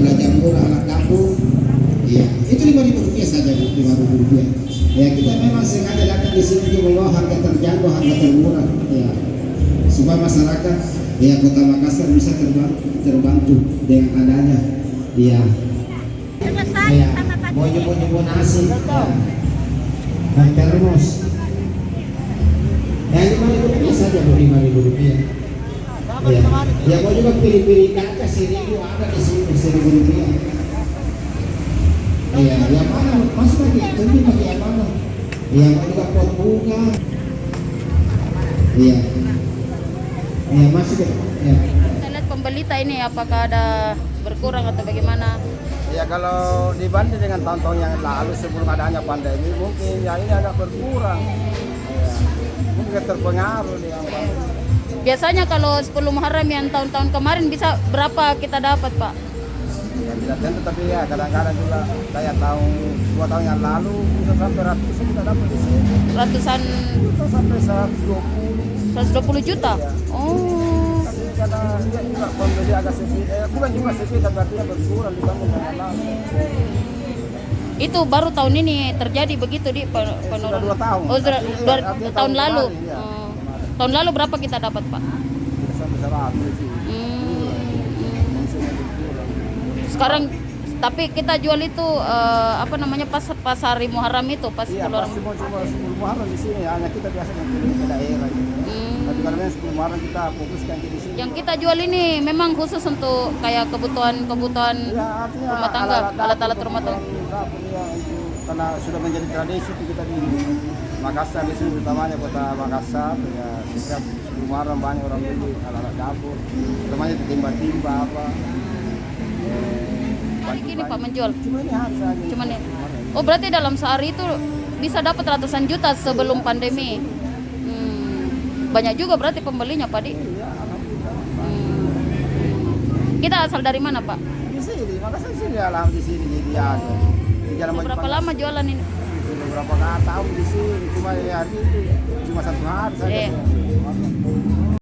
belanja murah alat dapur. Ya, itu 5.000 rupiah saja, 5.000 rupiah. Ya, kita memang sengaja datang di sini untuk membawa harga terjangkau, harga termurah. Ya, supaya masyarakat ya Kota Makassar bisa terbantu dengan adanya. Ya, ya, mau nyebut nasi, ya, dan termos. Ya, 5.000 rupiah saja, 5.000 rupiah. Ya, ya mau juga pilih-pilih kaca 1.000 ada di sini 1.000 rupiah. Iya, yang mana? Mas lagi, ini pakai yang mana? Yang juga pot bunga. Iya. Iya, masih deh. Ya. Kita lihat pembeli ini apakah ada berkurang atau bagaimana? Ya kalau dibanding dengan tahun-tahun yang lalu sebelum adanya pandemi mungkin ya ini agak berkurang. Ya, mungkin terpengaruh dengan pandemi. Biasanya kalau 10 Muharram yang tahun-tahun kemarin bisa berapa kita dapat, Pak? Ya tidak tentu, tapi ya kadang-kadang juga kayak tahun 2 tahun yang lalu bisa sampai ratusan kita dapat di sini. Ratusan Kita sampai 120. 120 juta? Ya. Oh. Tapi karena dia juga pembeli agak sepi, bukan juga sepi tapi artinya berkurang dibanding dengan lalu. Itu baru tahun ini terjadi begitu di Sudah penurunan. 2 tahun. Oh, sudah Artinya tahun lalu. kemarin, ya. Oh. Tahun lalu berapa kita dapat, Pak? Tidak sampai 100 sih. Maksudnya berkurang. Sekarang tapi kita jual itu apa namanya pas hari Muharram itu pas Iya, 10 pasti mau coba 10 Muharram di sini. Hanya kita biasanya kirim ke daerah. Tapi kalau memang 10 Muharram kita fokuskan di sini. Yang kita jual ini memang khusus untuk kayak kebutuhan Ya, artinya rumah tangga, alat-alat rumah tangga. Dapur, ya, itu karena sudah menjadi tradisi itu kita di Makassar di sini, utamanya Kota Makassar. Ya, setiap 10 Muharram banyak orang beli alat-alat dapur, utamanya timba-timba apa. Ini Pak menjual. Cuma ini hari saja. Cuman ya. Oh, berarti dalam sehari itu bisa dapat ratusan juta sebelum pandemi. Banyak juga berarti pembelinya, Pak Di. Iya, alhamdulillah. Kita asal dari mana, Pak? Di sini, Makassar sini alam di sini jadi ada. Di Jalan Maju Berapa Panas. lama jualan ini? Sudah berapa tahun di sini, cuma ya hari itu cuma 1 hari saja. Iya.